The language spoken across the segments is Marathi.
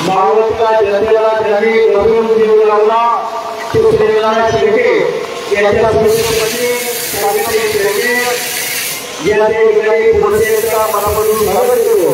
मावळच्या जनतेला त्यांनी घडवून जीव लावला तो प्रेमनाथ शेळके यांच्या स्मृतीसाठी सावित्री शेळके या ठिकाणी पुढच्या मनापासून स्वागत करतो.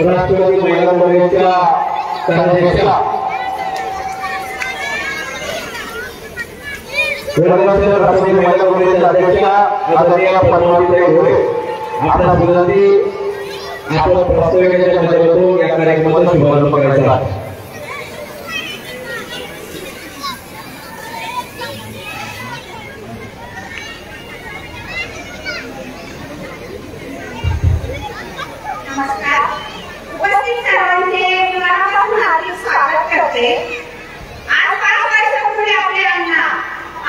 राष्ट्रवादी महिला काँग्रेसच्या कार्याध्यक्षा राष्ट्रवादी महिला काँग्रेसच्या अध्यक्षा आदरणीय पद्मावतीताई घोळे आपल्या विनंती आपण प्रास्ताविकाच्या माध्यमातून या कार्यक्रमाचा शुभारंभ करायचा आहे. नमस्कार. उपस्थित सर्वांचे मनापासून हार्दिक स्वागत करते. आज 5 वर्षापूर्वी आपले अण्णा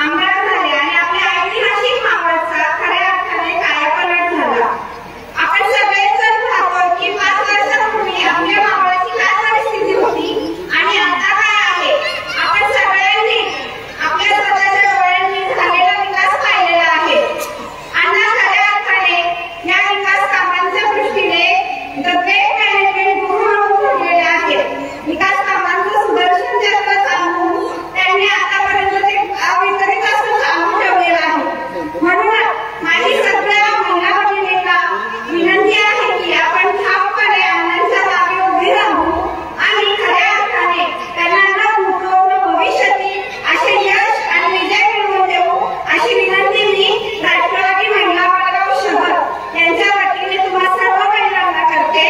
आमदार झाले आणि आपल्या ऐतिहासिक मावळचा खऱ्या अर्थाने कायापालट झाला. आपण सगळेजण पाहतो की 5 वर्षापूर्वी आपल्या मावळची काय परिस्थिती होती आणि आता काय आहे. आपण सगळ्यांनी आपल्या स्वतःच्या डोळ्यांनी झालेला विकास पाहिलेला आहे. अण्णा खऱ्या अर्थाने या विकास कामांच्या दृष्टीने मॅनेजमेंट गुरु ठरलेले आहेत. विकास कामांचं सुदर्शन चक्र चालवून त्यांनी आतापर्यंत ते अवितरित असं चालू ठेवलेलं आहे. म्हणून माझी सगळ्या महिला भगिनींना विनंती आहे की आपण ठामपणे अण्णांच्या मागे उभी राहू आणि खऱ्या अर्थाने त्यांना न भूतो न भविष्यती असे यश आणि विजय मिळवून देऊ अशी विनंती मी राष्ट्रवादी महिला वडगाव शहर यांच्या वतीने तुम्हा सर्व महिलांना करते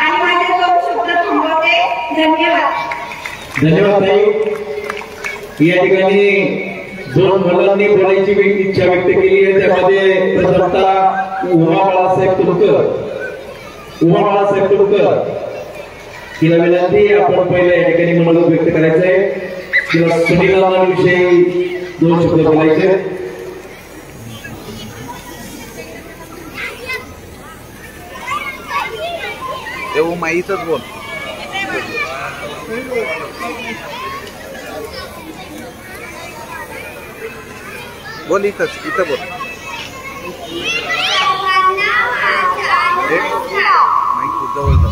आणि माझे 2 शब्द थांबवते. धन्यवाद. धन्यवाद ताई. या ठिकाणी 2 महिलांनी बोलायची इच्छा व्यक्त केली आहे. त्यामध्ये प्रथमतः उमा बाळासाहेब तुळकर तिला विनंती आपण पहिले या ठिकाणी मनोगत व्यक्त करायचंय. तिला सुनीलांविषयी 2 शब्द बोलायचे. माईचंच बोल. बोल इथं बोल. माईक जवळ जा.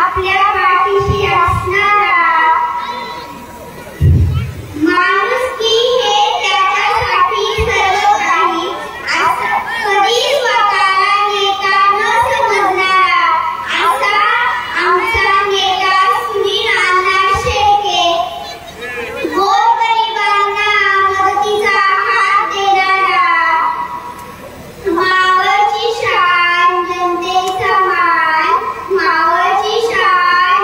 आपल्या पाठीशी असणारा माणुसकी हे त्याच्यासाठी सर्व काही असं कधी स्वतःला नेता न समजणारा असा आमचा नेता सुनील अण्णा शेळके. गोरगरिबांना मदतीचा हात देणारा, मावळची शान जनतेचा मान, मावळची शान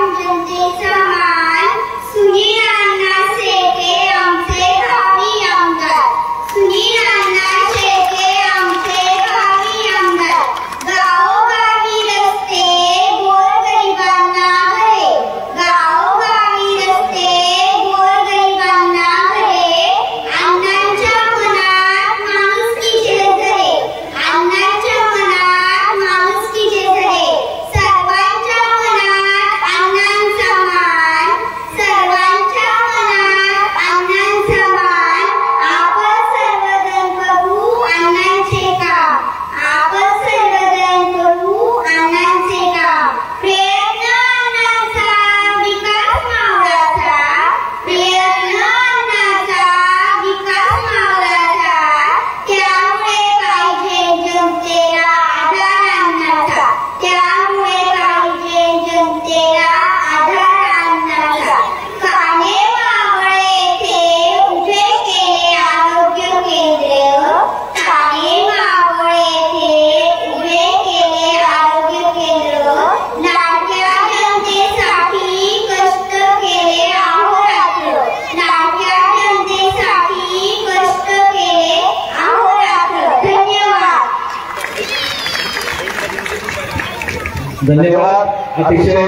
धन्यवाद. अतिशय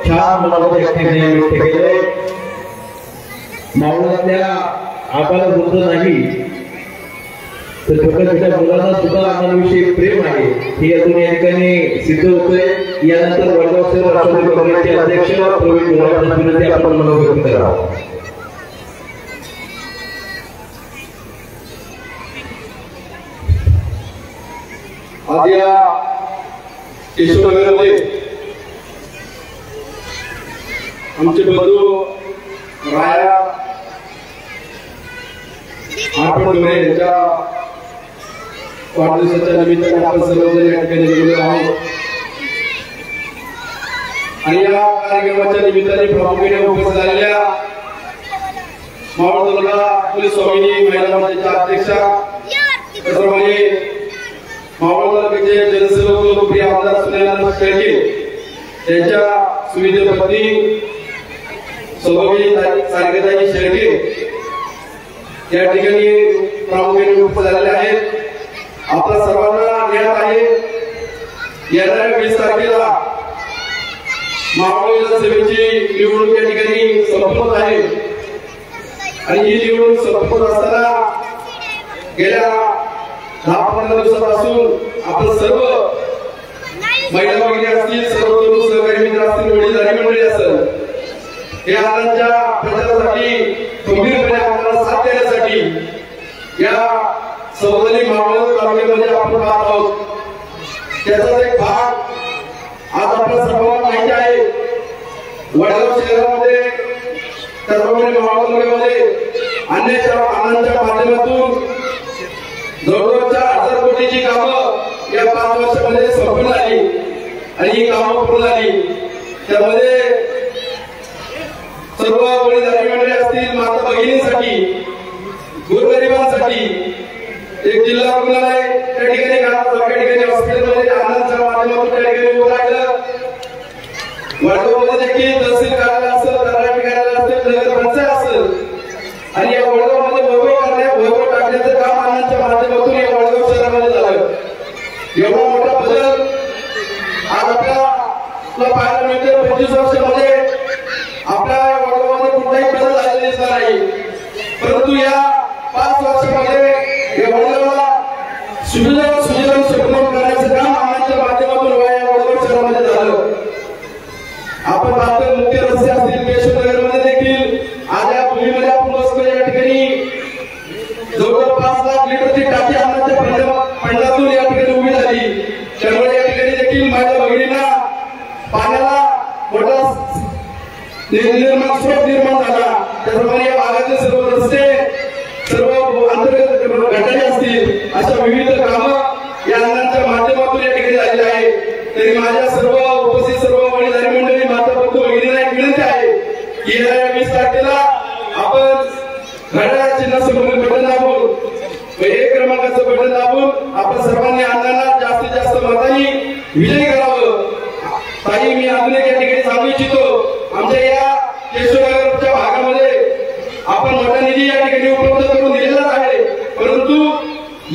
छान मनोगत व्यक्त केले. मावळातल्या आपल्याला वृद्ध नाही तर छोट्या छोट्या मुलांना सुद्धा अण्णांविषयी प्रेम आहे हे यातून या ठिकाणी सिद्ध होतंय. यानंतर वडगाव शहर राष्ट्रवादी काँग्रेसचे अध्यक्ष प्रवीण मुलांना विनंती आपण मनोगत व्यक्त करावं. आज या केशवनगरमध्ये आमचे बंधू राया आठवडे यांच्या वाढदिवसाच्या निमित्ताने आपण सर्वजण या ठिकाणी जमलेलो आहोत आणि या कार्यक्रमाच्या निमित्ताने प्रामुख्याने उपस्थित झालेल्या मावळ तालुका पोलीस स्वामिनी महिला मंडळाच्या अध्यक्षा त्याचप्रमाणे मावळ तालुक्याचे जनसेवक लोकप्रिय आमदार सुनील शेळके यांच्या सुविधे पत्नी सौभागी सारंगताई शेळके या ठिकाणी प्रामुख्याने उपस्थित झालेले आहेत. आपल्या सर्वांना ज्ञात आहे येणाऱ्या 20 तारखेला मावळ विधानसभेची निवडणूक या ठिकाणी संपत आहे आणि ही निवडणूक संपत असताना गेल्या 10-15 दिवसापासून आपण सर्व महिला भगिनी असतील, सर्व तरुण सहकारी मित्र असतील, वडीलधारी मंडळी असेल या आनंदाच्या प्रचारासाठी गंभीरपणे आपल्याला साथ देण्यासाठी या सौदरी मावळ तालुक्यामध्ये आपण पाहत आहोत. त्याचाच एक भाग आज आपल्या सर्वांना माहिती आहे. वडगाव शहरामध्ये त्याचप्रमाणे मावळ तालुक्यामध्ये अन्नाच्या माध्यमातून जवळजवळ 4,000 कोटीची कामं या 5 वर्षामध्ये संपन्न झाली आणि ही कामं पूर्ण झाली. त्यामध्ये सर्व वडीलधारी मंडळी असतील, माता भगिनींसाठी, गोरगरिबांसाठी एक जिल्हा रुग्णालय त्या ठिकाणी त्या ठिकाणी हॉस्पिटलमध्ये आनंदच्या माध्यमातून त्या ठिकाणी उभं राहिलं. वडगावमध्ये देखील तहसील कार्यालय असेल, तलाठी कार्यालय असेल, नगर पंचायत असेल आणि या वडगावमध्ये वैभव टाकण्याचं काम आनंदच्या माध्यमातून या वडगाव शहरामध्ये झालं. एवढा मोठा बदल आज आपल्याला पाहायला मिळते. 25 वर्षामध्ये आपल्या वडगावमध्ये कुठलाही बदल झालेला दिसला नाही, परंतु या 5 वर्षामध्ये या वडगावला सुजलाम सुफलाम करण्याचं काम आनंदच्या माध्यमातून या वडगाव शहरामध्ये झालं. आपण पाहतो मुख्य रस्ते असतील, केशवनगरमध्ये देखील आज या भूमीमध्ये आपण बसतो. या ठिकाणी जवळजवळ 5 लाख लिटरची टाकी अन्नाच्या पंडातून या ठिकाणी उभी झाली. त्यामुळे या ठिकाणी देखील माझ्या भगिनींना पाण्याला मोठा निर्माण झाला. त्याप्रमाणे या भागातील सर्व रस्ते, सर्व अंतर्गत गटारी असतील, अशा विविध कामं या अन्नाच्या माध्यमातून या ठिकाणी झालेली आहे. तरी माझ्या सर्व उपस्थित सर्व वडीलधारी मंडळी, माता बंधू भगिनींना एक विनंती आहे की येणाऱ्या 20 तारखेला आपण घड्याळ चिन्हासमोर बटन दाबून 1 क्रमांकाचं बटन दाबून आपण सर्वांनी अण्णांना जास्तीत जास्त मतांनी विजयी करावं. ताई, मी अजून एक या ठिकाणी सांगू इच्छितो, आमच्या या केशवनगरच्या भागामध्ये आपण मोठा निधी या ठिकाणी उपलब्ध करून दिलेला आहे, परंतु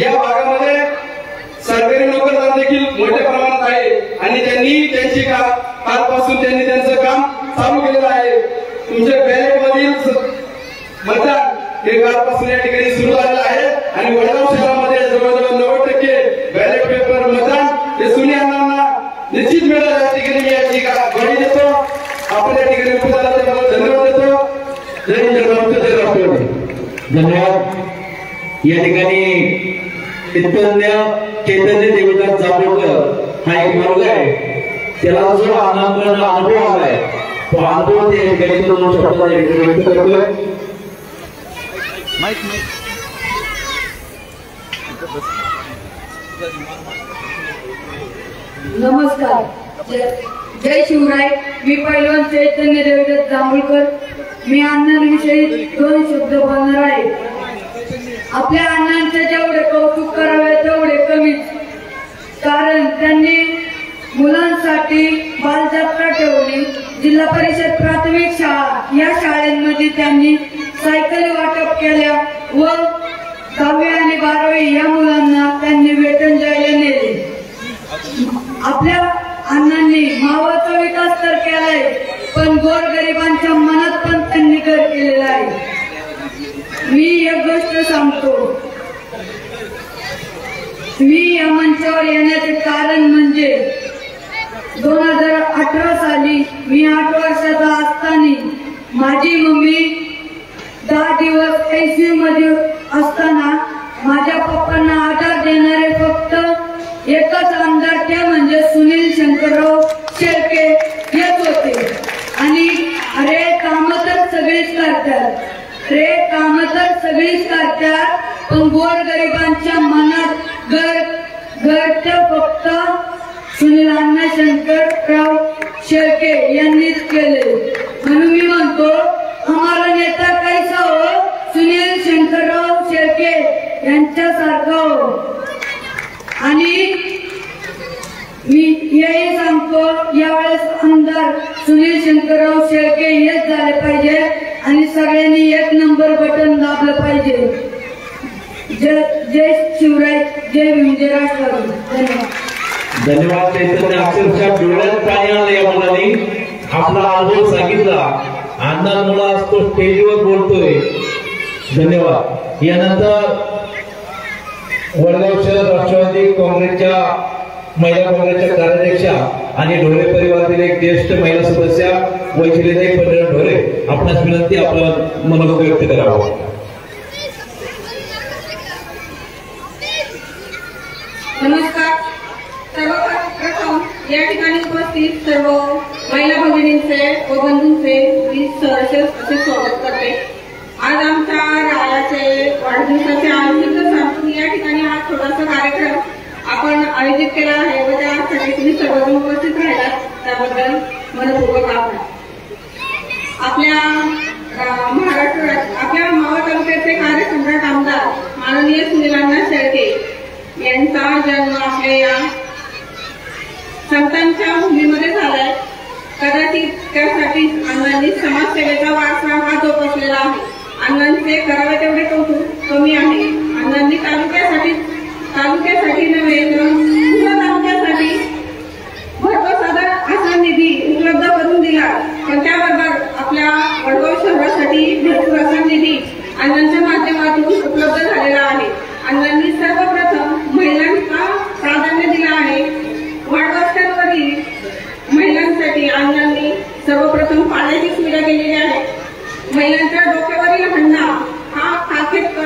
या भागामध्ये सरकारी नोकरदार देखील मोठ्या प्रमाणात आहे आणि त्यांनी त्यांची कालपासून त्यांनी त्यांचं काम चालू केलेलं आहे. तुमच्या बॅलेट मधील मतदान हे कालपासून या ठिकाणी सुरू झालेलं आहे आणि वडगाव शहरामध्ये जवळजवळ 90% बॅलेट पेपर मतदान हे सुनी अण्णांना निश्चित मिळालं. या ठिकाणी मी याची ग्वाही देतो. आपण या ठिकाणी उपस्थित झाला त्याबद्दल धन्यवाद देतो. जय हिंद, जय राष्ट्रवादी. धन्यवाद. या ठिकाणी चैतन्य देवदास जांभूळकर हा एक मुलगा आहे, त्याला जो अनुभव आलाय तो अनुभव त्या ठिकाणी तो शब्दात व्यक्त करतोय. माईक नमस्कार, जय शिवराय. मी पैलवान चैतन्य देवदास जांभूळकर. मी अण्णांविषयी 2 शब्द बोलणार आहे. आपल्या अण्णांचे जेवढे कौतुक करावे तेवढे कमीच, कारण त्यांनी मुलांसाठी बालजत्रा ठेवली. जिल्हा परिषद प्राथमिक शाळा या शाळांमध्ये त्यांनी सायकल वाटप केल्या व 10वी आणि 12वी या मुलांना त्यांनी वेतन द्यायला नेले. आपल्या अण्णांनी आहे, पण गोरगरिबांच्या मनात पण त्यांनी घर केलेला आहे. मी एक गोष्ट सांगतो, मी या मंचावर येण्याचे कारण म्हणजे 2018 साली मी 8 वर्षाचा असताना माझी मम्मी 10 दिवस ICU मध्ये असताना माझ्या पप्पांना आधार देणारे फक्त एकच आमदार, ते म्हणजे सुनील शंकरराव शेळके हेच होते. आणि अरे कामं तर सगळीच करतात, पण गोरगरिबांच्या मनात घर फक्त सुनील अण्णा शंकरराव शेळके यांनीच केले. म्हणून मी म्हणतो, आम्हाला नेता कैसा हो, सुनील शंकरराव शेळके यांच्यासारखा हो. आणि मी हेही सांगतो, यावेळेस आमदार सुनील शंकरराव शेळके हेच झाले पाहिजे आणि सगळ्यांनी 1 नंबर बटन दाबलं पाहिजे. जय शिवराय, जय भीम, जय राष्ट्रवादी. धन्यवाद. धन्यवाद. चैतन्य अक्षरशः डोळ्यात पाणी आलं या मुलांनी. आपला अनुभव सांगितला. अण्णा मुला असतो स्टेजवर बोलतोय. धन्यवाद. यानंतर वडगाव शहर राष्ट्रवादी काँग्रेसच्या महिला काँग्रेसच्या कार्याध्यक्षा आणि ढोरे परिवारातील एक ज्येष्ठ महिला सदस्य वैशिलीताई पंढरनाथ ढोरे, आपणास विनंती आपलं मनोगत व्यक्त करावं. नमस्कार. सर्वप्रथम या ठिकाणी उपस्थित सर्व महिला भगिनींचे व बंधूंचे मी सहर्ष असे स्वागत करते. आज आमच्या रायाचे वाढदिवसाचे आयोजित सांगून या ठिकाणी हा छोटासा कार्यक्रम आपण आयोजित केला आहे व त्यासाठी तुम्ही सर्वजण उपस्थित राहिलात त्याबद्दल मनपूर्वक आभार. आपल्या मावळ तालुक्याचे कार्यसम्राट आमदार माननीय सुनील अण्णा शेळके यांचा जन्म आपल्या या संतांच्या भूमीमध्ये झालाय. कदाचित त्यासाठी अण्णांनी समाजसेवेचा वारसा हा जोपासलेला आहे. अण्णांचे करावे तेवढे कौतुक कमी आहे. अण्णांनी तालुक्यासाठी नव्हे तर पूर्ण तालुक्यासाठी भरघोस असा निधी उपलब्ध करून दिला. पण त्याबरोबर आपल्या वडगाव शहरासाठी भरपूर असा निधी अण्णांच्या माध्यमातून उपलब्ध झालेला आहे. अण्णांनी सर्वप्रथम महिलांना प्राधान्य दिलं आहे. वाढवस्त्यांवरील महिलांसाठी अण्णांनी सर्वप्रथम पाण्याची सुविधा केलेली आहे. महिलांच्या डोक्यावरील हंडा हा खाखेत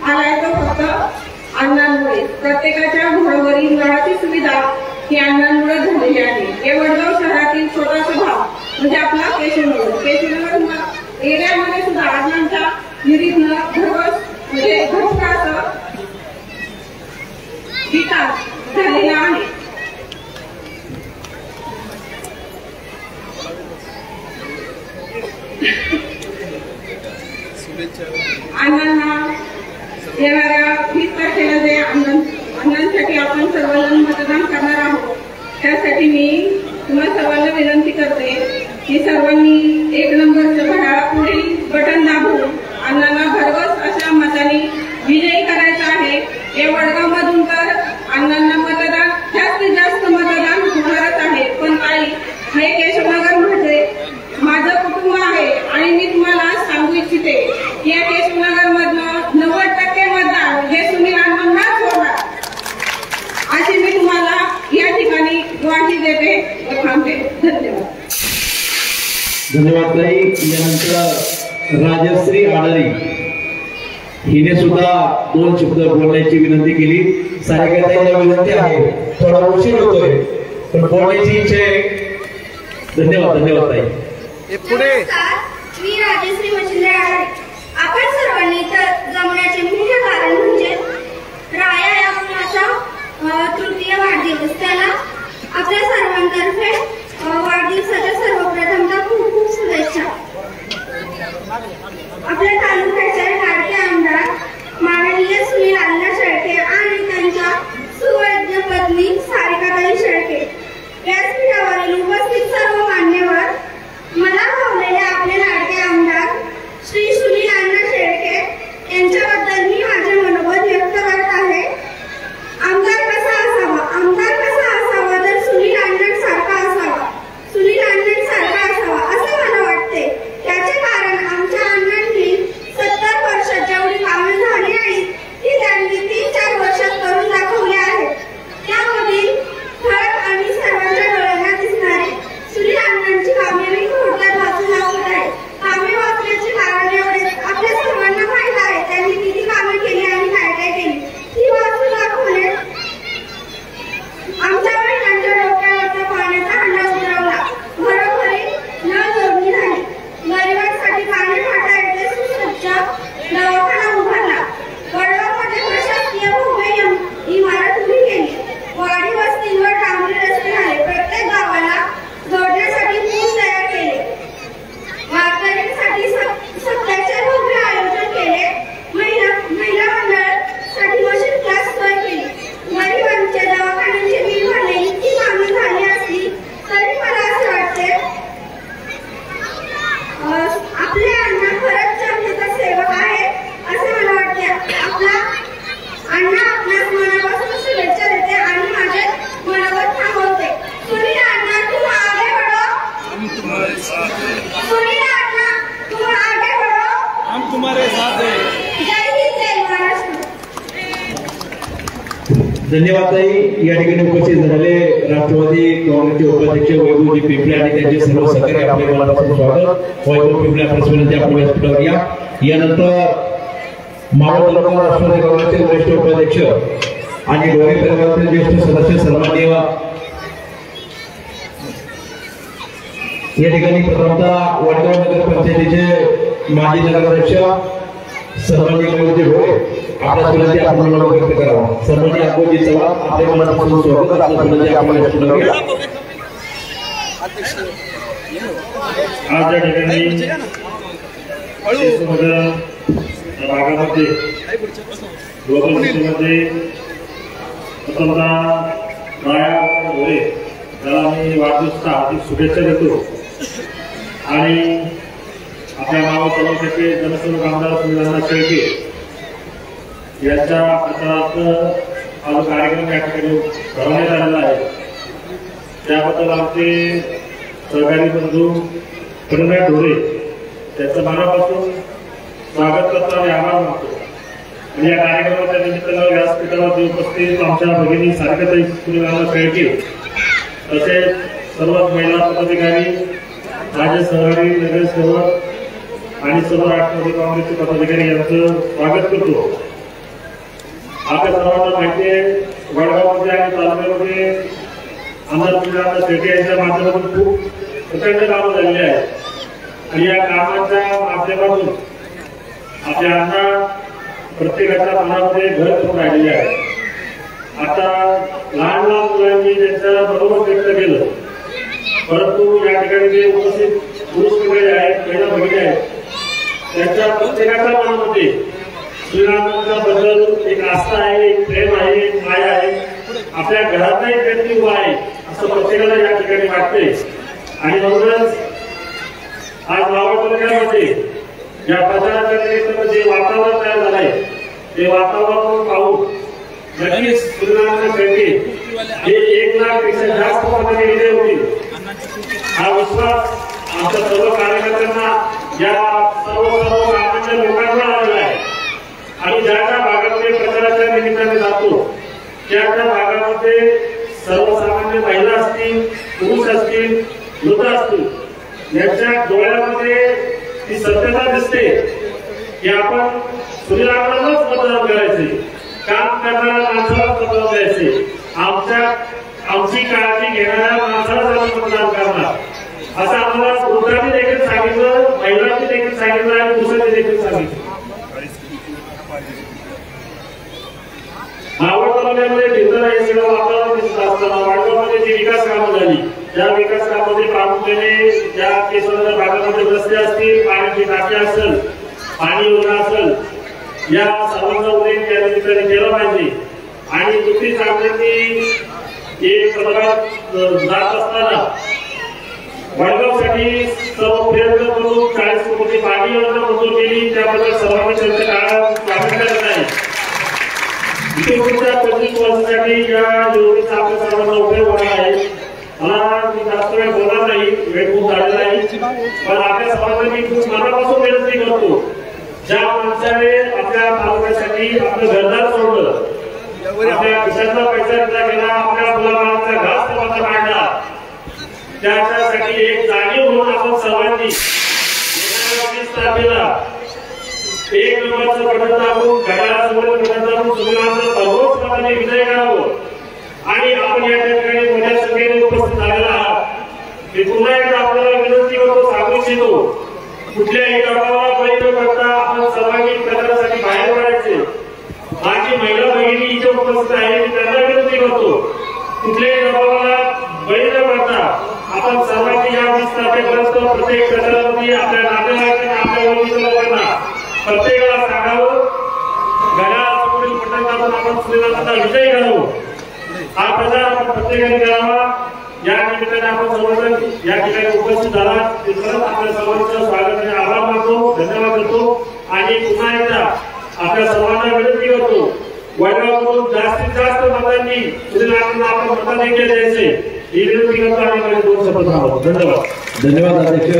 आलाय तो फक्त अण्णांमुळे. प्रत्येकाच्या घरोघरी नळाची सुविधा ही अण्णांमुळे झालेली आहे. हे वडगाव शहरातील छोटासा भाग म्हणजे आपला केशवनगर एरियामध्ये सुद्धा अण्णांच्या निधीतनं भरघोस म्हणजे भरपूर असं विकास झालेला आहे. अण्णांना येणाऱ्या 20 तारखेला जे अण्णांसाठी आपण सर्वजण मतदान करणार आहोत त्यासाठी मी तुम्हाला सर्वांना विनंती करते की सर्वांनी 1 नंबरचं घड्याळापुढील बटन दाबून अण्णांना भरघोस अशा मताने विजयी करायचं आहे. या वडगाव मधून तर अण्णांना मतदान जास्तीत जास्त मतदान होणारच आहे. पण ताई, हे केशवनगर म्हणजे माझं कुटुंब आहे आणि मी तुम्हाला सांगू इच्छिते की या केशवनगर मधनं 90% मतदान हे सुनील अण्णांनाच होणार अशी मी तुम्हाला या ठिकाणी ग्वाही देते व थांबते. धन्यवाद. धन्यवाद ताई. यानंतर राजश्री आडारी हिने सुद्धा 2 शब्द बोलण्याची विनंती केली. सारिकाताईंना विनंती आहे, थोडा उशीर होतोय पण बोलण्याची इच्छा आहे. धन्यवाद. धन्यवाद ताई. मी राजश्री मच्छिंद्रे आडारी. आपण सर्वांनी इथं जमण्याचे मुख्य कारण म्हणजे राया या मुलाचा तृतीय वाढदिवस. त्याला आपल्या सर्वांतर्फे वाढदिवसाच्या सर्वप्रथमतः खूप खूप शुभेच्छा. आपल्या तालुक्याचे लाडके आमदार माननीय सुनील अण्णा शेळके आणि त्यांच्या सुवैद्य पत्नी सारिकाताई शेळके व्यासपीठावरील उपस्थित सर्व मान्यवर, मला भावलेले आपले लाडके आमदार श्री सुनील अण्णा शेळके यांच्याबद्दल मी माझे मनोगत व्यक्त करत आहे. आमदार कसा असावा तर सुनील अण्णांसारखा असावा. सुनील अण्णांसारखा धन्यवाद ताई. या ठिकाणी उपस्थित झालेले राष्ट्रवादी काँग्रेसचे उपाध्यक्ष वैभवजी पिंपळे आणि त्यांचे सर्व सहकारी आपले मनापासून स्वागत. वैभव पिंपळे आपल्या विनंती आपण व्यासपीठावर या. यानंतर मावळ तालुका राष्ट्रवादी काँग्रेसचे वरिष्ठ उपाध्यक्ष आणि डोळे परिवारातील ज्येष्ठ सदस्य सन्माननीय या ठिकाणी प्रथमतः वडगाव नगर पंचायतीचे माजी नगराध्यक्ष सन्माननीय मयूरजी ढोळे आपल्या विनंती आपण व्यक्त करावा. सन्माननीय अकोजी चव्हाण आपल्या मनापासून स्वागत. आपल्या विनंती आपण व्यासपीठावर या. आज या ठिकाणी भागामध्ये ग्लोबल सिटीमध्ये प्रथमतः ढोळे त्याला मी वाढदिवसाच्या हार्दिक शुभेच्छा देतो. आणि आपल्या मावळ तालुक्याचे जनसेवक आमदार सुनील शेळके यांच्या प्रचारार्थ हा कार्यक्रम या ठिकाणी भरवण्यात आलेला आहे. त्याबद्दल आमचे सहकारी बंधू प्रणय ढोळे त्यांचं मनापासून स्वागत करतो आणि आभार मानतो. आणि या कार्यक्रमाच्या निमित्तानं व्यासपीठावर उपस्थित आमच्या भगिनी सारिकाताई सुनील शेळके तसेच सर्व महिला पदाधिकारी माझे सहकारी नगरसेवक आणि सर्व राष्ट्रवादी काँग्रेसचे पदाधिकारी यांचं स्वागत करतो. आपल्या सर्वांना माहिती आहे वडगावमध्ये आणि तालुक्यामध्ये आमदार सुनील शेळके यांच्या माध्यमातून खूप प्रचंड कामं झालेली आहेत. आणि या कामाच्या माध्यमातून आपल्या अण्णा प्रत्येकाच्या मनामध्ये घर करून राहिलेले आहे. आता लहान लहान मुलांनी त्यांच्या बरोबर व्यक्त केलं, परंतु या ठिकाणी जे उपस्थित पुरुष मंडळी आहेत महिला भगिनी आहेत त्यांच्या प्रत्येकाच्या मनामध्ये श्रीरामांच्याबद्दल एक आस्था आहे, एक प्रेम आहे, एक माया आहे. आपल्या घरातला एक व्यक्ती उभा आहे असं प्रत्येकाला या ठिकाणी वाटते. आणि म्हणूनच आज मावळ तालुक्यामध्ये या प्रचाराच्या निमित्तानं जे वातावरण तयार झालंय ते वातावरण पाहून नक्कीच सुनील शेळके हे 1 लाखपेक्षा जास्त मतांनी विजयी होतील हा विश्वास आमच्या सर्व कार्यकर्त्यांना या सर्व कामाच्या लोकांना आलेला आहे. आणि ज्या ज्या भागामध्ये प्रचाराच्या निमित्ताने जातो त्या त्या भागामध्ये सर्वसामान्य महिला असतील, पुरुष असतील, वृद्ध असतील यांच्या डोळ्यामध्ये ती सत्यता दिसते की आपण सुनीलांनाच मतदान करायचे, काम करणाऱ्या माणसालाच मतदान द्यायचे, आमची काळजी घेणाऱ्या माणसालाच आम्ही मतदान करणार असं आम्हाला वृद्धांनी देखील सांगितलं, महिलांनी देखील सांगितलं आणि पुरुषांनी देखील सांगितलं. मावळ तालुक्यामध्ये फिरताना हे सगळं वातावरण दिसत असताना वडगावमध्ये जी विकास कामं झाली त्या विकास कामामध्ये प्रामुख्याने ज्या केसरनगर भागामध्ये रस्ते असतील, पाण्याची टाकी असेल, पाणी योजना असेल या सर्वांचा उल्लेख त्या निमित्ताने केला पाहिजे. आणि नुकतीच आमची एक प्रभागात जात असताना वडगावसाठी सर्व प्रयत्न करून 40 कोटी पाणी योजना मंजूर केली. त्याबद्दल सर्वांनी त्यांचं स्वागत करत आहे. पुढच्या 25 वर्षासाठी या योजनेचा आपल्या सर्वांना उपयोग होणार आहे. मला मी जास्त वेळ बोलणार नाही, वेळ खूप झालेला आहे, पण आपल्या सर्वांना मी खूप मनापासून विनंती करतो ज्या माणसाने आपल्या तालुक्यासाठी आपलं घरदार सोडलं, आपल्या खिशातला पैसा दिला गेला, आपल्या मुलाबाळांचा घास तमाचा काढला, त्याच्यासाठी एक जाणीव म्हणून आपण सर्वांनी 19 तारखेला 1 नंबरचं बटन दाबून घड्याळासमोर बटन दाबून सुनीलांना भरघोस मताने विजय करावं. आणि आपण या ठिकाणी मोठ्या संख्येने उपस्थित झालेला आहात. मी पुन्हा एकदा आपल्याला विनंती करतो, सांगू इच्छितो कुठल्याही गटाला बळी न करता आपण सर्वांनी प्रचारासाठी बाहेर पडायचे. माझी महिला भगिनी इथे उपस्थित आहे, मी त्यांना विनंती करतो कुठल्याही दबावाला बळी न करता आपण सर्वांनी या 20 तारखेपर्यंत प्रत्येक प्रचारामध्ये आपल्या नातेवाईकांना, आपल्या ओळखीच्या लोकांना प्रत्येकाला सांगावं, घड्याळासमोरील बटन दाबून आपण सुनीलांना विजयी करावं. हा प्रचार आपण प्रत्येकाने करावा. या निमित्ताने आपण सर्वजण या ठिकाणी उपस्थित झाला ते परत आपल्या सर्वांचं स्वागत आणि आभार मानतो, धन्यवाद देतो. आणि पुन्हा एकदा आपल्या सर्वांना विनंती करतो वडगावकडून जास्तीत जास्त मतांनी सुनीलांना आपण मताधिक्य द्यायचे ही विनंती करतो. आणि 2 शपथ. धन्यवाद. धन्यवाद अध्यक्ष.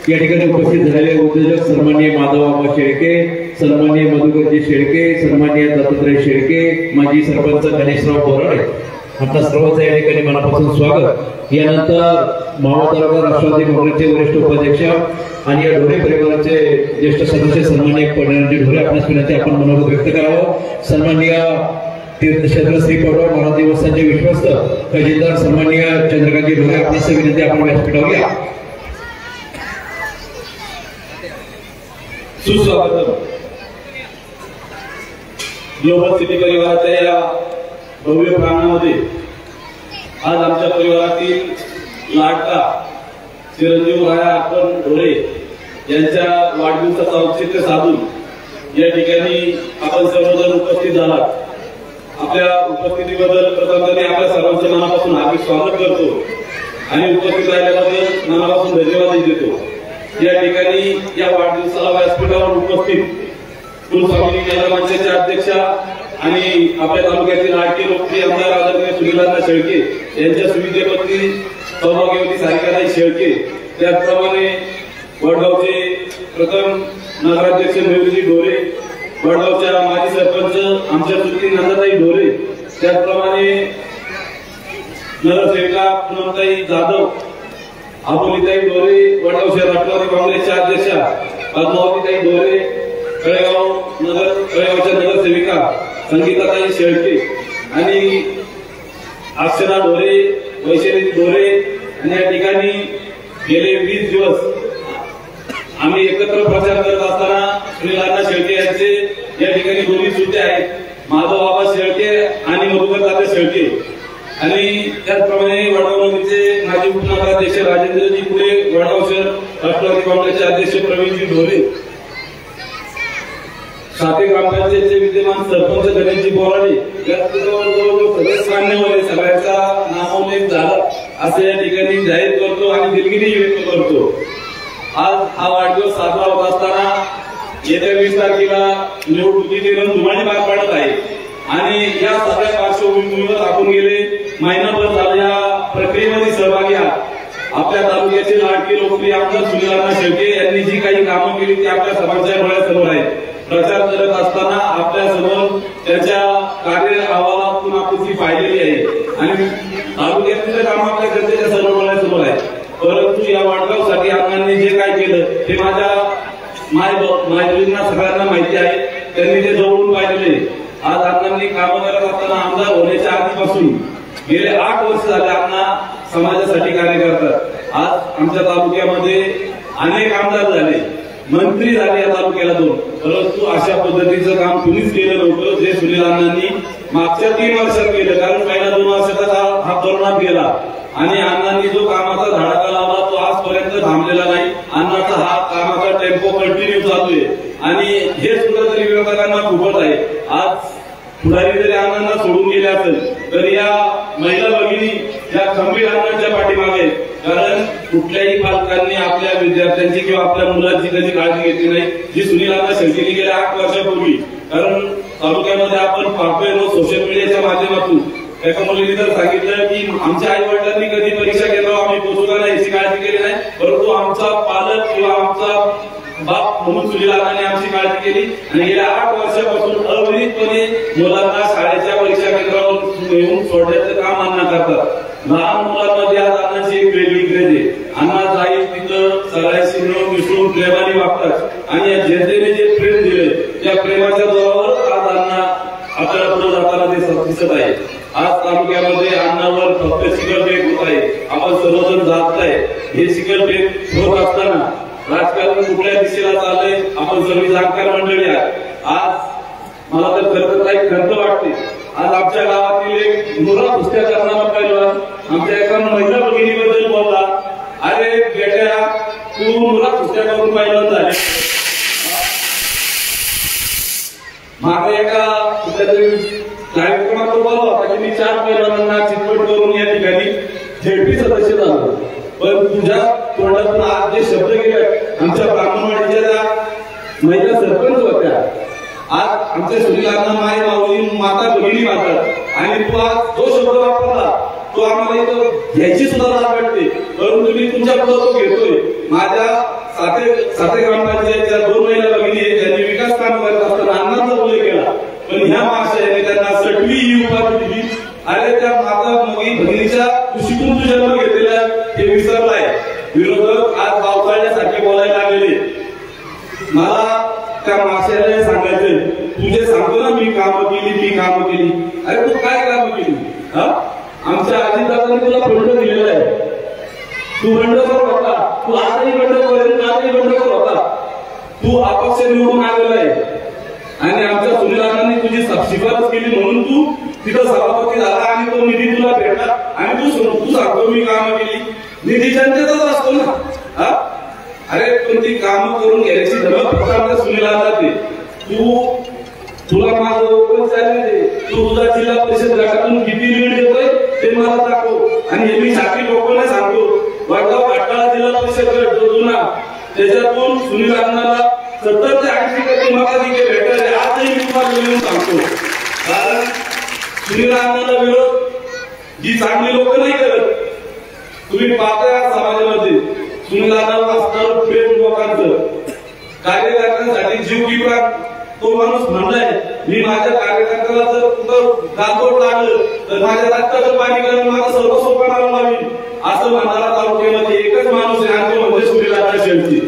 या ठिकाणी उपस्थित झालेले उद्योजक सन्माननीय माधवबाबा शेळके, सन्माननीय मधुकरजी शेळके, सन्माननीय दत्तात्रय शेळके, माजी सरपंच गणेशराव बोराडे, आपल्या सर्वांचं या ठिकाणी मनापासून स्वागत। यानंतर मावळ तालुका राष्ट्रवादी काँग्रेसचे वरिष्ठ उपाध्यक्ष आणि या ढोरे परिवाराचे ज्येष्ठ सदस्य सन्माननीय पडणजी ढोरे आपल्या विनंती आपण मनोगत व्यक्त करावं। सन्माननीय तीर्थक्षेत्र श्री पडव मराठी वस्तांचे विश्वस्त खजिनदार सन्माननीय चंद्रकांतजी ढोरे आपल्या विनंती आपण व्यासपीठावर घ्या। सुस्वागत। ग्लोबल सिटी परिवाराच्या या भव्य प्रांगणामध्ये आज आमच्या परिवारातील लाडका चिरंजीव राया आपण ढोरे यांच्या वाढदिवसाचं औचित्य साधून या ठिकाणी आपण सर्वजण उपस्थित झालात। आपल्या उपस्थितीबद्दल प्रथमतः आपल्या सर्वांचं मनापासून हार्दिक स्वागत करतो आणि उपस्थित राहिल्याबद्दल मनापासून धन्यवाद देतो। या ठिकाणी या वाढदिवसाला व्यासपीठावर उपस्थित कुलस्वामी महिला मंचाच्या अध्यक्षा आणि आपल्या तालुक्यातील लाडके लोकप्रिय आमदार आदरणीय सुनीलअण्णा शेळके यांच्या सुविधेपत्नी सौभाग्यवती सारिकाताई शेळके, त्याचप्रमाणे वडगावचे प्रथम नगराध्यक्ष मयूरजी ढोरे, वडगावच्या माजी सरपंच आमच्या सुट्टी नंदाताई ढोरे, त्याचप्रमाणे नगरसेविका पूनमताई जाधव, अबोलीताई ढोरे, वडगावच्या राष्ट्रवादी काँग्रेसच्या अध्यक्षा पद्मावतीताई ढोरे, कळेगावच्या नगरसेविका संगीताताई शेळके आणि अक्षरा ढोरे, वैशाली ढोरे आणि या ठिकाणी गेले 20 दिवस आम्ही एकत्र प्रचार करत असताना सुनीलअण्णा शेळके यांचे या ठिकाणी दोन्ही सुद्धा आहेत, माधवबाबा शेळके आणि मधुकर दादा शेळके आणि त्याचप्रमाणे वडगाव नगरीचे माजी उपनगराध्यक्ष राजेंद्रजी पुढे, वडगाव शहर राष्ट्रवादी काँग्रेसचे अध्यक्ष प्रवीणजी ढोरे, साते ग्रामपंचायतचे विद्यमान सरपंच गणेशजी बोराडे, सगळेच मान्यवर सगळ्यांचा नामोल्लेख झाला असं या ठिकाणी जाहीर करतो आणि दिलगिरी व्यक्त करतो। आज हा वाढदिवस साजरा होत असताना येत्या 20 तारखेला निवडणुकीची रणधुमाळी पार पडत आहे आणि या सगळ्या पार्श्वभूमीवर आपण गेले महिनाभर झाला या प्रक्रियेमध्ये सहभागी आहात। आपल्या तालुक्याचे लाडके लोकप्रिय आमदार सुनीलअण्णा शेळके यांनी जी काही कामं केली ती आपल्या सर्वांच्या डोळ्यासमोर आहेत। प्रचार करत असताना आपल्या समोर त्याच्या कार्य अहवालातून आपण ती पाहिलेली आहे आणि तालुक्यातील काम आपल्या जनतेच्या सर्व डोळ्यासमोर आहे। परंतु या वाढगावसाठी अण्णांनी जे काय केलं ते माझ्या मायबहिणींना सगळ्यांना माहिती आहे, त्यांनी ते जवळून पाहिलेले। आज अण्णांनी कामं करत असताना आमदार होण्याच्या आधीपासून गेले 8 वर्ष झाले अण्णा समाजासाठी कार्य करतात। आज आमच्या तालुक्यामध्ये अनेक आमदार झाले, मंत्री झाले या तालुक्याला 2, परंतु अशा पद्धतीचं काम कुणीच केलं नव्हतं जे सुनीलअण्णांनी मागच्या 3 वर्षात केलं। कारण पहिल्या 2 वर्षाचा हा कोरोनात गेला आणि अण्णांनी जो कामाचा धडाका लावला तो आजपर्यंत थांबलेला नाही। अण्णाचा हा कामाचा टेम्पो कंटिन्यू चालू आहे आणि हे सुद्धा तरी विरोधकांना खूपच आहे। आज पुढारी जरी अण्णांना सोडून गेले असेल तर या महिला भगिनी या खंबीर अण्णांच्या पाठीमागे, कारण कुठल्याही पालकांनी आपल्या विद्यार्थ्यांची किंवा आपल्या मुलांची कधी काळजी घेतली नाही जी सुनीलअण्णा शेळकेंनी गेल्या 8 वर्षापूर्वी। कारण तालुक्यामध्ये आपण पाहतोय सोशल मीडियाच्या माध्यमातून एका मुलीने तर सांगितलं की आमच्या आई वडिलांनी कधी परीक्षा केंद्रावर आम्ही पोहोचलो नाही याची काळजी केली नाही, परंतु आमचा पालक किंवा आमचा बाप म्हणून सुनीलअण्णांनी आमची काळजी केली आणि गेल्या 8 वर्षापासून अविरतपणे मुलांना शाळेच्या परीक्षा केंद्रावर येऊन सोडण्याचं काम अण्णा करतात। लहान मुलांमध्ये आज अण्णाची एक वेगळी क्रेज आहे। अण्णा जाईल तिथं सगळ्यांशी मिळून मिसळून प्रेमाने वागतात आणि या जनतेने जे प्रेम दिले त्या प्रेमाच्या जोरावर आज अण्णा आपल्याला पुढे जाताना ते दिसत आहे। आज तालुक्यामध्ये अण्णावर फक्त शिकलबेग होत आहे, आपण सर्वजण जात आहे। हे शिकलबेग होत असताना राजकारण कुठल्या दिशेला चाललंय आपण सर्व जाणकार मंडळी आहात। आज मला तर खरं काही खंत वाटते। आज आमच्या गावातील एक मुला कुस्त्या करणारा पैलवान आमच्या एका महिला भगिनीबद्दल बोलला, अरे बेट्या तू मुला कुस्त्या करून पैलवान झाले। मागे एका कुठल्यातरी कार्यक्रमात बोलला होता की मी 4 पैलवानांना चितपट करून या ठिकाणी झेडपी सदस्य झालो, पण तुझ्या तोंडातून आज जे शब्द गेले आमच्या ब्राह्मणवाडीच्या महिला सरपंच होत्या, आज आमच्या सुनीलअण्णा माय माऊली माता भगिनी मातात आणि तू आज जो शब्द वापरला तो आम्हाला इथं घ्यायची सुद्धा लाज वाटते, परंतु मी तुमच्या पुढे तो घेतोय। माझ्या साते ग्रामपंचायतच्या 2 महिला भगिनी त्यांनी विकास काम करत असताना अण्णांचा उल्लेख केला, पण ह्या महाशयाने त्यांना 6वी ही उपाधी दिली. अरे त्या माता भगिनीच्या कुशीतून तू जन्म घेतलेला हे विसरलाय. विरोधक आज पावसाळ्यासारखे बोलायला लागलेले. मला त्या महाशयाला सांगायचंय, तुझे सांगतो ना मी कामं केली. अरे तू काय कामं केली? आमच्या आजीदादांनी तुला फंड दिलेला आहे, तू बंडखोर होता, तू आजही बंडखोर होता, तू अपक्ष निवडून आलेला आहे आणि आमच्या सुनीलांनी तुझी शिफारस केली म्हणून तू तिथं सभापती झाला आणि तो निधी तुला भेटला आणि तू सांगतो मी कामं केली. निधी जनतेचाच असतो ना. अरे पण ती कामं करून घ्यायची धमक फक्त आमच्या सुनीलांना जाते. तुला माझं ओपन चॅलेंज, तू तुझा जिल्हा परिषद गटातून किती लीड देतोय ते मला दाखव. आणि हे मी साखी लोकांना सांगतो, वडगाव घाटाळा जिल्हा परिषद गट जो जुना त्याच्यातून सुनील अण्णाला 70 ते 80% मताधिक्य भेटले. आजही मी तुम्हाला मिळून सांगतो, कारण सुनील अण्णाला विरोध जी चांगली लोक नाही करत. तुम्ही पाहता समाजामध्ये सुनील अण्णाला असणारं प्रेम लोकांचं, कार्यकर्त्यांसाठी जीव की प्राण. तो माणूस म्हणलाय, मी माझ्या कार्यकर्त्याला जर कुठं गालबोट लागलं तर माझ्या रक्ताचं पाणी करून माझा सर्व सोपानाला लावीन असं म्हणणारा तालुक्यामध्ये एकच माणूस आहे आणि तो म्हणजे सुनील अण्णा शेळके.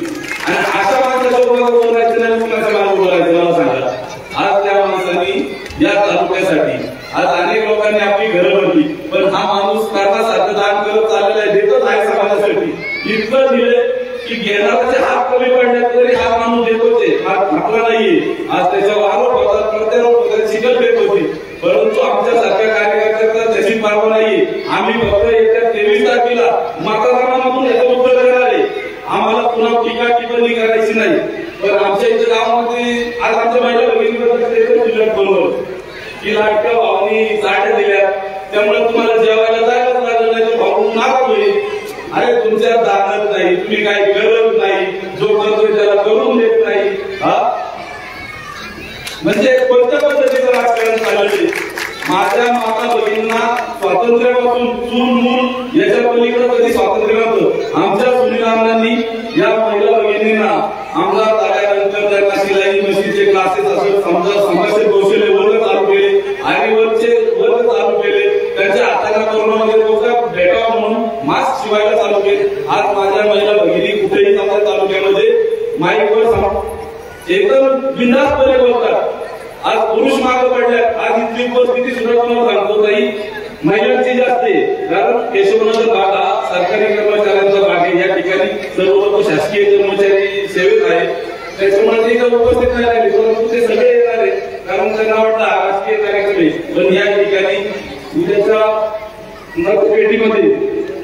आणि अशा माणसाच्या उभं बोलायचं नाही, कुणाच्या मागे बोलायचं मला सांगा. आज त्या माणसांनी या तालुक्यासाठी आज अनेक लोकांनी आपली घरं भरली, पण हा माणूस कर्णासारखं दान करत चाललेला आहे, देतच आहे समाजासाठी. इतकं दिले की घेणाऱ्याचे हात कमी पडण्यात तरी हा माणूस देतोच आहे, हा थांबला नाहीये. आज त्याच्यावर आरोप होतात, प्रत्यारोप होतात, शिकल देत होती, परंतु आमच्यासारख्या कार्यकर्त्यांना त्याची पार्व नाहीये. आम्ही फक्त येत्या 23 तारखेला मतदानामधून याचं उत्तर देणार आहे. आम्हाला पुन्हा टीका टिप्पणी करायची नाही. पण आमच्या इथे गावामध्ये आज आमच्या महिला भगिनीबद्दल बोलवलं की लाडक्या भावानी साड्या दिल्या, त्यामुळे तुम्हाला जेवायला जायलाच लागलं नाही तर भाऊ नाराज होईल. अरे तुमच्या दानत नाही, तुम्ही काही करत नाही, जो करतोय त्याला करून देत नाही. म्हणजे कोणत्या पद्धतीचं राजकारण चाललंय? माझ्या माता भगिनींना स्वातंत्र्यापासून चूल मूल याच्या पलीकडे कधी स्वातंत्र्य नव्हतं. आमच्या सुनीलांनी या महिला भगिनींना आमदार झाल्यानंतर त्यांना शिलाई मशीनचे क्लासेस असं समजा समाजसेवा कौशल्य वर्ग चालू केले, आरीवर्कचे वर्ग चालू केले, त्यांच्या हाताला कोरोनामध्ये लोक भेटावं म्हणून मास्क शिवायला चालू केले. आज माझ्या महिला भगिनी कुठेही आपल्या तालुक्यामध्ये माईकवर एकदम बिनधास्तपणे बोलतात. आज पुरुष मागे पडल्यात. आज इथली परिस्थिती सुद्धा तुम्हाला सांगतो ताई, महिलांची जास्त आहे. कारण केशवनगर भाग हा सरकारी कर्मचाऱ्यांचा भाग आहे. या ठिकाणी सर्व लोक शासकीय कर्मचारी सेवेत आहेत, त्याच्यामुळे ते इथं उपस्थित नाही राहिले, परंतु ते सगळे येणार आहे कारण त्यांना वाटतं राजकीय कार्यक्रम आहे. पण या ठिकाणी उद्याच्या मतपेटीमध्ये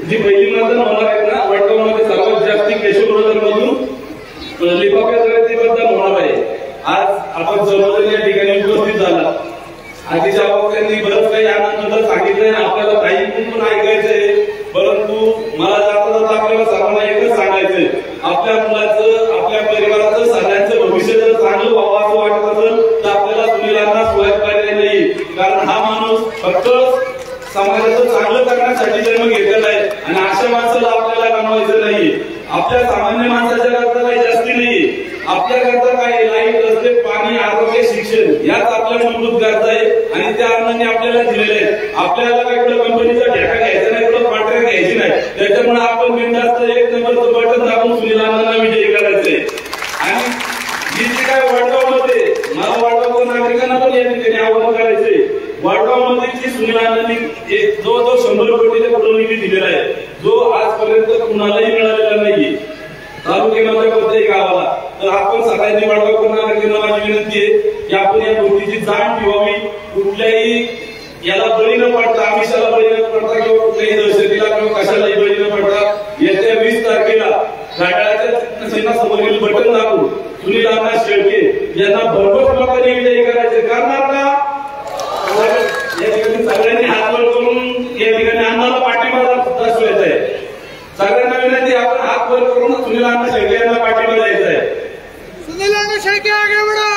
जी पहिली मतदान होणार आहेत ना, वडगावमध्ये सर्वात जास्त केशवनगर मधून लिफाफ्याद्वारे मतदान होणार आहे. आज आपण सर्वजण या ठिकाणी उपस्थित झाला. आधीच्या वक्त्यांनी बरंच काही आनंद सांगितलंय, आपल्याला काही पण ऐकायचंय, परंतु मला जाता जाता आपल्याला सर्वांना एकच सांगायचंय, आपल्या मुलाचं, आपल्या परिवाराचं, सगळ्यांचं भविष्य जर चांगलं व्हावं असं वाटत असेल तर आपल्याला सुनीलांना स्वागत करायला नाही. कारण हा माणूस फक्त समाजाचं चांगलं करण्यासाठी जन्म घेतलेला आहे आणि अशा माणसाला आपल्याला गमवायचं नाहीये. आपल्या सामान्य माणसाच्या करता काही जास्ती नाहीये. आपल्या करता काय लाईट, रस्ते, पाणी, आरोग्य, शिक्षण याच आपल्या मूलभूत गरजा आहे आणि त्या अण्णांनी आपल्याला दिलेले आहेत. आपल्याला काही कंपनीचा ठेका घ्यायचा नाही, कॉन्ट्रॅक्ट घ्यायची नाही. त्याच्यामुळे आपण बिनधास्त 1 नंबरचं बटन दाबून सुनील अण्णांना विजयी करायचंय. आणि जिथे काय वडगावमध्ये मला वडगाव नागरिकांना पण या ठिकाणी आवाहन करायचंय. वडगावमध्ये सुनील अण्णांनी जवळजवळ 100 कोटीच्या पुढे निधी दिलेला आहे, जो आजपर्यंत कुणालाही मिळालेला नाहीये तालुक्यामध्ये कोणत्याही गावाला. तर आपण सगळ्यांनी वडगाव नागरिकांना माझी विनंती आहे की आपण या गोष्टीची जाण ठेवावी. कुठल्याही याला बळी न पडता, आमिषाला बळी न पडता किंवा कुठल्याही दहशतीला किंवा कशालाही बळी न पडता येत्या 20 तारखेला घड्याळाच्या चिन्हासमोरील बटन दाबून सुनील अण्णा शेळके यांना भरघोस मताने विजयी करायचे. करणार का? या ठिकाणी सगळ्यांनी हात वर करून या ठिकाणी अण्णाला पाठिंबा दर्शवायचा आहे. सगळ्यांना विनंती, आपण हात वर करून सुनील अण्णा शेळके यांना पाठिंबा द्यायचा आहे. सुनील अण्णा शेळके आगे बढो.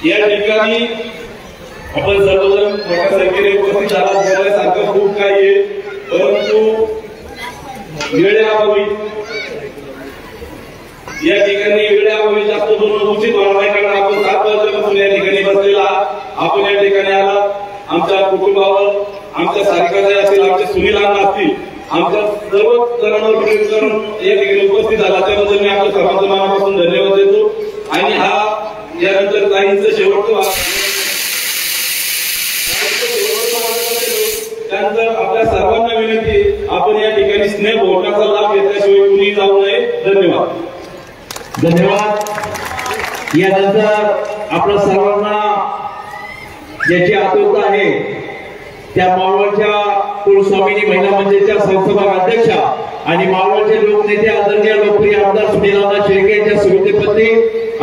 या ठिकाणी आपण सर्वजण मोठ्या संख्येने उपस्थित झाला. बोलायसारखं खूप काही आहे, परंतु वेळेअभावी या ठिकाणी वेळेअभावी जास्त बोलणं उचित होणार नाही, कारण आपण 7 वर्षापासून या ठिकाणी बसलेला आपण या ठिकाणी आला. आमच्या कुटुंबावर आमच्या सारिकाताई असतील, आमच्या सुनील अण्णा असतील, आमच्या सर्व जणांवर प्रेम करून या ठिकाणी उपस्थित झाला त्याबद्दल मी आपल्या सर्वांच्या मनापासून धन्यवाद देतो. आणि हा यानंतर काहींचं शेवटचं त्यानंतर आपल्या सर्वांना विनंती, आपण या ठिकाणी स्नेह भोजनाचा लाभ घेतल्याशिवाय कुणी जाऊ नये. धन्यवाद. धन्यवाद. यानंतर आपल्या सर्वांना ज्याची आतुरता आहे त्या मावळच्या कुलस्वामिनी महिला मंडळाच्या संस्थापक अध्यक्षा आणि मावळचे लोकनेते आदरणीय लोकप्रिय आमदार सुनीलअण्णा शेळके यांच्या सुविधेपती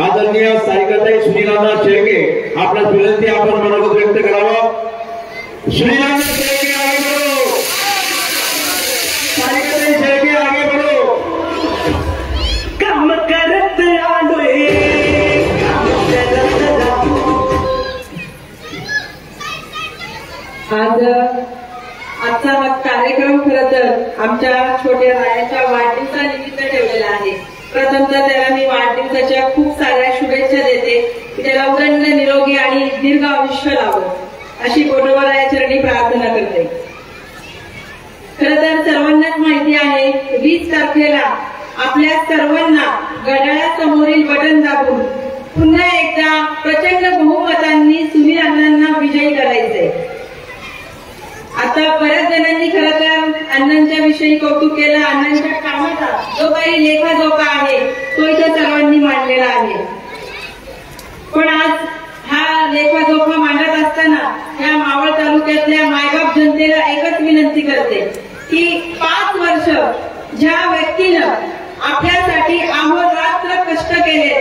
आदरणीय सारिकाताई सुनीलअण्णा शेळके आपल्या विनंती आपण मनोगत व्यक्त करावं. सुनीलअण्णा शेळके आगे बढ़ो, सारिकाताई शेळके आगे बढ़ो. काम करत आलोय, आजचा हा कार्यक्रम खरं तर आमच्या छोट्या रायाच्या वाढदिवसानिमित्त ठेवलेला आहे. प्रथमतः त्याला मी वाढदिवसाच्या खूप साऱ्या शुभेच्छा देते की त्याला उदंड निरोगी आणि दीर्घ आयुष्य लावो अशी पोटोबारायाचरणी प्रार्थना करते. खरं तर सर्वांनाच माहिती आहे 20 तारखेला आपल्या सर्वांना घड्याळासमोरील बटन दाबून पुन्हा एकदा प्रचंड बहुमतांनी सुनील अण्णांना विजयी करायचंय. आता बऱ्याच जणांनी खरं तर अण्णांच्या विषयी कौतुक केलं. अण्णांच्या कामाचा जो काही लेखाजोखा आहे तो इथं सर्वांनी मांडलेला आहे. पण आज हा लेखाजोखा मांडत असताना या मावळ तालुक्यातल्या मायबाप जनतेला एकच विनंती करते की 5 वर्ष ज्या व्यक्तीनं आपल्यासाठी अहोरात्र कष्ट केले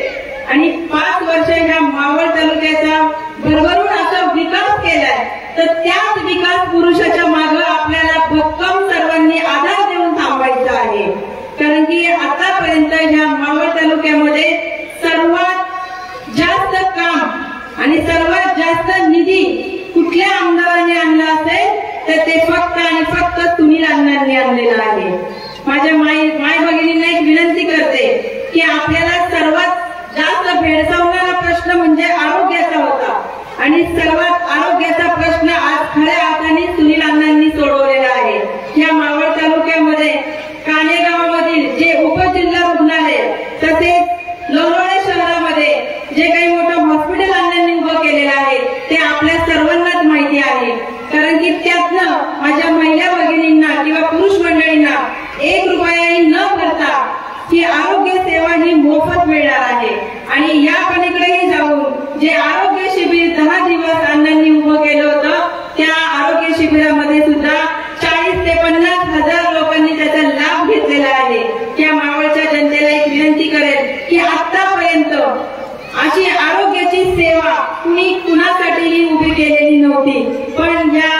आणि 5 वर्ष ह्या मावळ तालुक्याचा भरभरून असा विकास केलाय, तर त्याच विकास पुरुषाच्या मागे आपल्याला भक्कम सर्वांनी आधार देऊन थांबायचा आहे. कारण की आतापर्यंत ह्या मावळ तालुक्यामध्ये सर्वात जास्त काम आणि सर्वात जास्त निधी कुठल्या आमदारांनी आणला असेल तर ते फक्त आणि फक्त सुनील अण्णांनी आणलेला आहे. माझ्या माय भगिनींना एक विनंती करते की आपल्याला सर्वात जास्त भेडसावणारा प्रश्न म्हणजे आरोग्याचा होता आणि सर्वात आरोग्याचा प्रश्न आज खऱ्या अर्थाने सुनील अण्णांनी सोडवलेला आहे. या मावळ तालुक्यामध्ये कानेगावामधील जे उपजिल्हा रुग्णालय तसेच लोणावळा शहरामध्ये जे काही मोठं हॉस्पिटल अण्णांनी उभं केलेलं आहे ते आपल्या सर्वांनाच माहिती आहे. कारण की त्यातनं माझ्या महिला भगिनींना किंवा पुरुष मंडळींना 1 रुपयाही न भरता ही आरोग्य सेवा ही मोफत मिळणार आहे. आणि या पलीकडेही जाऊन जे आरोग्य शिबिर 10 दिवस अण्णांनी उभं केलं होतं त्या आरोग्य शिबिरामध्ये सुद्धा 40 ते 50 हजार लोकांनी त्याचा लाभ घेतलेला आहे. त्या मावळच्या जनतेला एक विनंती करेल की आतापर्यंत अशी आरोग्याची सेवा कुणी कुणासाठीही उभी केलेली नव्हती, पण या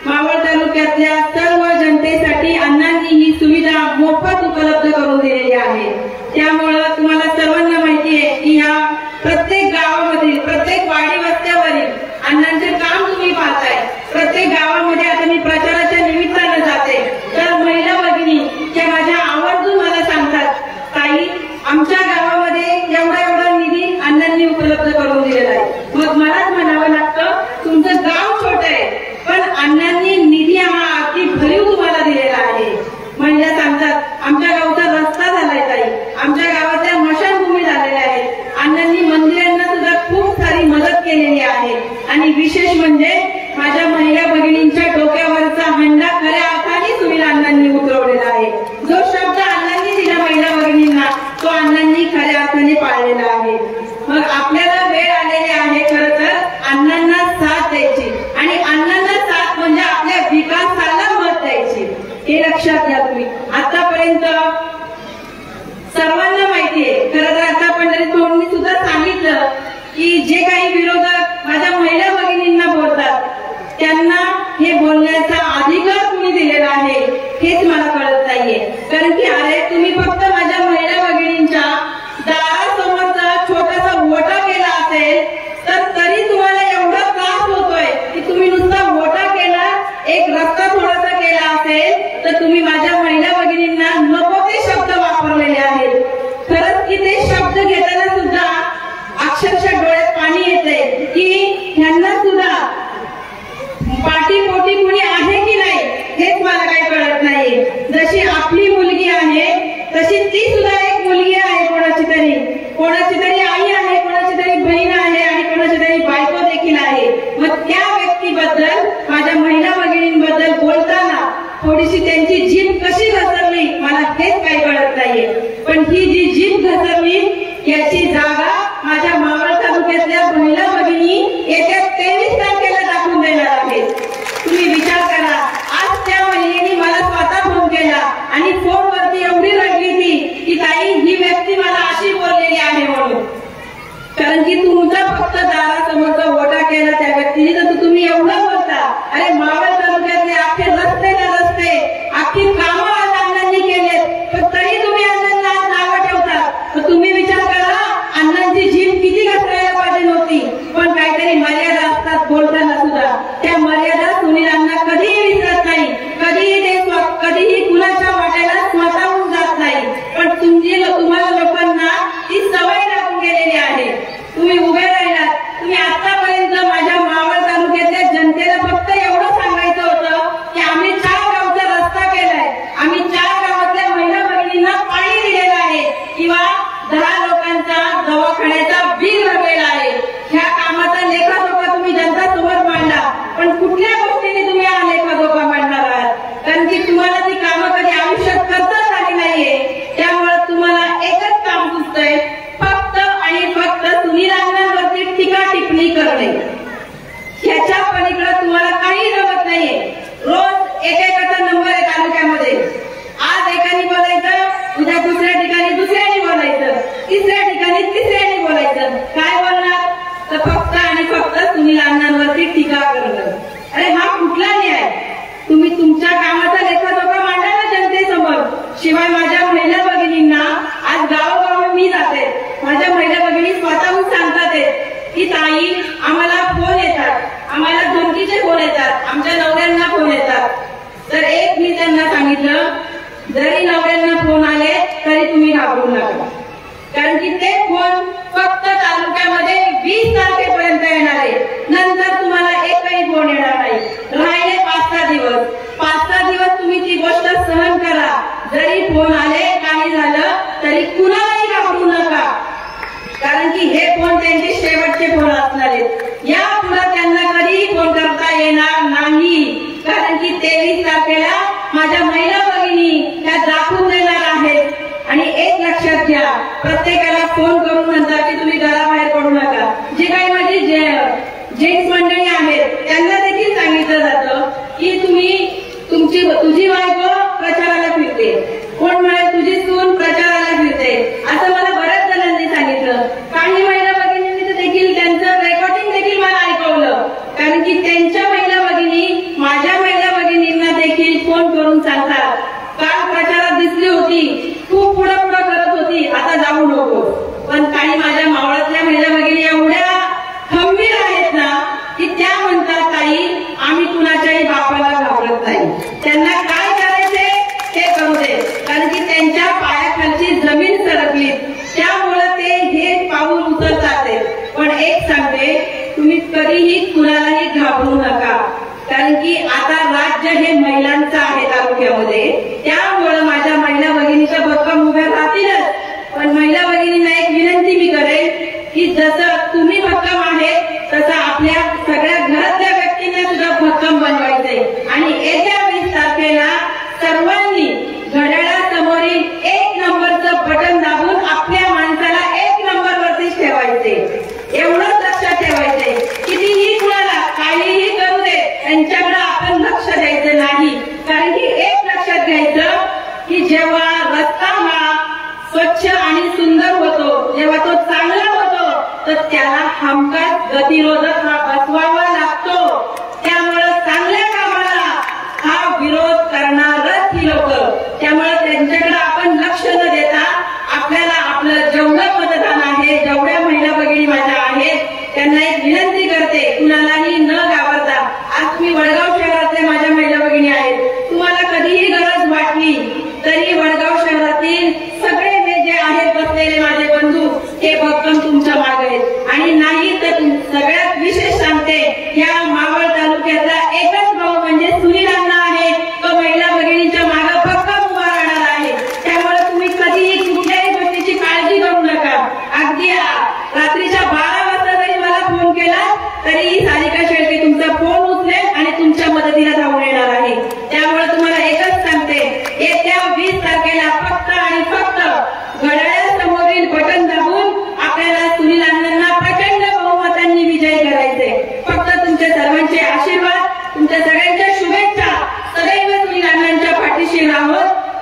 मावळ तालुक्यातल्या सर्व जनतेसाठी अण्णांनी ही सुविधा मोफत उपलब्ध करून दिलेली आहे. त्यामुळं तुम्हाला सर्वांना माहिती आहे की या प्रत्येक गावामधील प्रत्येक वाडी वस्त्यावरील अण्णांचे काम तुम्ही पाहताय. प्रत्येक गावामध्ये आता मी प्रचाराच्या निमित्तानं जाते तर महिला भगिनी त्या माझ्या आवर्जून मला सांगतात, ताई आमच्या गावामध्ये एवढा निधी अण्णांनी उपलब्ध करून दिलेला आहे. मग मलाच म्हणावं लागतं तुमचं गाव छोटं आहे पण अण्णांनी निधी हा अगदी भरीव तुम्हाला दिलेला आहे. महिला सांगतात आमच्या गावचा रस्ता झालाय ताई, आमच्या गावाच्या मशानभूमी झालेल्या आहेत, अण्णांनी मंदिरांना सुद्धा खूप सारी मदत केलेली आहे. आणि विशेष म्हणजे माझ्या महिला भगिनींच्या डोक्यावरचा हंडा खऱ्या अर्थाने सुनील अण्णांनी उतरवलेला आहे. जो शब्द अण्णांनी दिला महिला भगिनींना तो अण्णांनी खऱ्या अर्थाने पाळलेला आहे. मग आपल्याला वेळ आलेली आहे खरं तर अण्णांना साथ द्यायची आणि अण्णांना साथ म्हणजे आपल्या विकासाला मत द्यायची. हे लक्षात घ्या तुम्ही. आतापर्यंत सर्वांना माहितीये खरं तर आता पंढरीत सुद्धा सांगितलं की जे काही विरोधक माझ्या महिला भगिनींना बोलतात त्यांना हे बोलण्याचा अधिकार कुणी दिलेला आहे हेच मला कळत नाहीये. कारण की अरे तुम्ही फक्त माझ्या महिला भगिनींच्या दारासमोरचा छोटासा ओटा केला असेल तर तरी तुम्हाला एवढा त्रास होतोय की तुम्ही नुसता ओटा केला, एक रस्ता थोडासा केला असेल तर तुम्ही माझ्या महिला भगिनींना न कळत नाहीये. पण ही जी जीभ घसरली याची जागा माझ्या मावळ तालुक्यातल्या महिला भगिनी येत्या 23 तारखेला दाखवून देणार आहेत. तुम्ही विचार करा, आज त्या महिलेने मला स्वतः फोन केला आणि फोनवरती एवढी रडली ती की ताई ही व्यक्ती मला अशी बोललेली आहे म्हणून. कारण की तुमचा फक्त दारासमोरचा वोटा केला त्या व्यक्तीने तर तुम्ही एवढं बोलता. अरे मावळ तालुक्यातले अख्खे रस्ते ना रस्ते अख्खी कामं आज अण्णांनी केलेत, पण तरी तुम्ही अण्णांना आज नावं ठेवता. तुम्ही विचार करा, अण्णांची जीभ किती घसरायला पाहिजे नव्हती, पण काहीतरी मर्यादा असतात बोलताना सुद्धा. त्या मर्यादा सुनील अण्णा कधीही विसरत नाही, कधीही कुणाच्या वाट्याला स्वतःहून जात नाही. पण तुम्हाला लोकांना ती सवय लागून गेलेली आहे. तुम्ही उभे राहिलात. तुम्ही आतापर्यंत माझ्या मावळ तालुक्यातल्या जनतेला फक्त एवढं सांगायचं होतं की आम्ही 4 गावचा रस्ता केलाय, आम्ही 4 गावातल्या महिला भगिनींना पाणी दिलेलं आहे किंवा 10 लोकांचा दवाखान्याचा बिल भरलेला आहे. ह्या कामाचा लेखाजोखा तुम्ही जनतासमोर मांडला, पण कुठल्या गोष्टीने तुम्ही हा लेखाजोखा मांडणार आहात? कारण की तुम्हाला ती कामं कधी आयुष्यात करताच आली नाहीये. त्यामुळे तुम्हाला एकच काम सुचतंय, फक्त आणि फक्त सुनील अण्णांवरती टीका टिप्पणी करणे. ह्याच्या पलीकडे तुम्हाला काही जमत नाहीये. रोज एकेकाचा नंबर आहे तालुक्यामध्ये. आज एकाने बोलायचं, उद्या दुसऱ्या ठिकाणी दुसऱ्याने बोलायचं, तिसऱ्या ठिकाणी तिसऱ्याने बोलायचं. काय बोलणार? तर फक्त आणि फक्त सुनील अण्णांवरती टीका करणं. अरे हा कुठला न्याय? तुम्ही तुमच्या कामाचा लेखाजोखा मांडा ना जनतेसमोर. शिवाय माझ्या महिला भगिनींना आज गावोगावी मी जाते, माझ्या महिला भगिनी स्वतःहून सांगतात की ताई आम्हाला फोन येतात, आम्हाला धमकीचे फोन येतात, आमच्या नवऱ्यांना फोन येतात. तर एक मी त्यांना सांगितलं, जरी नवऱ्यांना फोन आले तरी तुम्ही घाबरू नका. कारण की ते फोन फक्त तालुक्यामध्ये 20 तारखेपर्यंत येणार आहे. नंतर तुम्हाला एकही फोन येणार नाही. राहिले 5-6 दिवस. 5-6 दिवस तुम्ही ती गोष्ट सहन करा. जरी फोन आले, काही झालं तरी कुणालाही घाबरू नका. कारण की हे फोन त्यांचे शेवटचे फोन असणार आहेत. या पुढे त्यांना कधीही फोन करता येणार नाही. कारण की 23 तारखेला माझ्या महिला भगिनी त्या दाखवून देणार आहेत. आणि एक लक्षात घ्या, प्रत्येकाला फोन करून म्हणतात की तुम्ही घराबाहेर पडू नका. जे काही माझी जेंट्स मंडळी आहेत त्यांना देखील सांगितलं जातं की तुझी बायको प्रचाराला फिरते, कोण म्हणे तुझी सून प्रचाराला फिरते, असं मला बऱ्याच जणांनी सांगितलं. काही महिला भगिनींनी देखील त्यांचं रेकॉर्डिंग देखील मला ऐकवलं. कारण की त्यांच्या महिला भगिनी माझ्या महिला भगिनींना देखील फोन करून सांगतात, काल प्रचारात दिसली होती, खूप पुढं करत होती, आता जाऊ नको. पण काही माझ्या मावळातल्या महिला भगिनी एवढ्या खंबीर आहेत ना की त्या म्हणतात ताई आम्ही कुणाच्याही बापाला घाबरत नाही. त्यांना काय करायचे ते करू दे. कारण की त्यांच्या पायाखालची जमीन सरकली, त्यामुळे ते हे पाऊल उचलतात. पण एक सांगते, तुम्ही कधीही कुणालाही घाबरू नका. कारण की आता राज्य हे महिलांचं आहे तालुक्यामध्ये. त्यामुळे माझ्या महिला भगिनीच्या भक्कम उभ्या राहतीलच. पण महिला भगिनींना एक विनंती मी करेन की जसं तुम्ही भक्कम आहे तसं आपल्या सगळ्या घरातल्या व्यक्तींना सुद्धा भक्कम बनवायचंय. आणि येत्या 20 तारखेला सर्वांनी घड्याळासमोरील 1 नंबरचं बटन दाबून आपल्या माणसाला 1 नंबरवरतीच ठेवायचे. एवढंच लक्षात ठेवायचंय. कितीही कुणाला काहीही करू दे, त्यांच्याकडे आपण लक्ष द्यायचं नाही. कारण की एक लक्षात घ्यायचं की जेव्हा रस्ता हा स्वच्छ आणि सुंदर होतो, जेव्हा तो चांगला होतो, तर त्याला हमखास गतिरोधक हा बसवावा लागतो. त्यामुळे चांगल्या कामाला हा विरोध करणारच ही लोक. त्यामुळे त्यांच्याकडे आपण लक्ष न देता आपल्याला आपलं जेवढं मतदान आहे, जेवढ्या महिला भगिनी माझ्या आहेत, त्यांना एक विनंती करते, कुणालाही न घाबरता. आज तुम्ही वडगाव शहरातल्या माझ्या महिला भगिनी आहेत, तुम्हाला कधीही गरज वाटली तरी वडगाव शहरातील सगळे हे जे आहेत बसलेले माझे बंधू हे भक्कम तुमच्या मागे आहेत. आणि नाही तर सगळ्यात विशेष सांगते,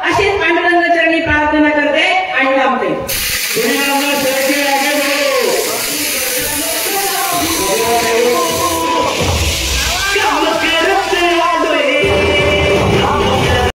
अशीच पांडुरंग चरणी प्रार्थना करते आणि थांबते. तुम्ही आम्हाला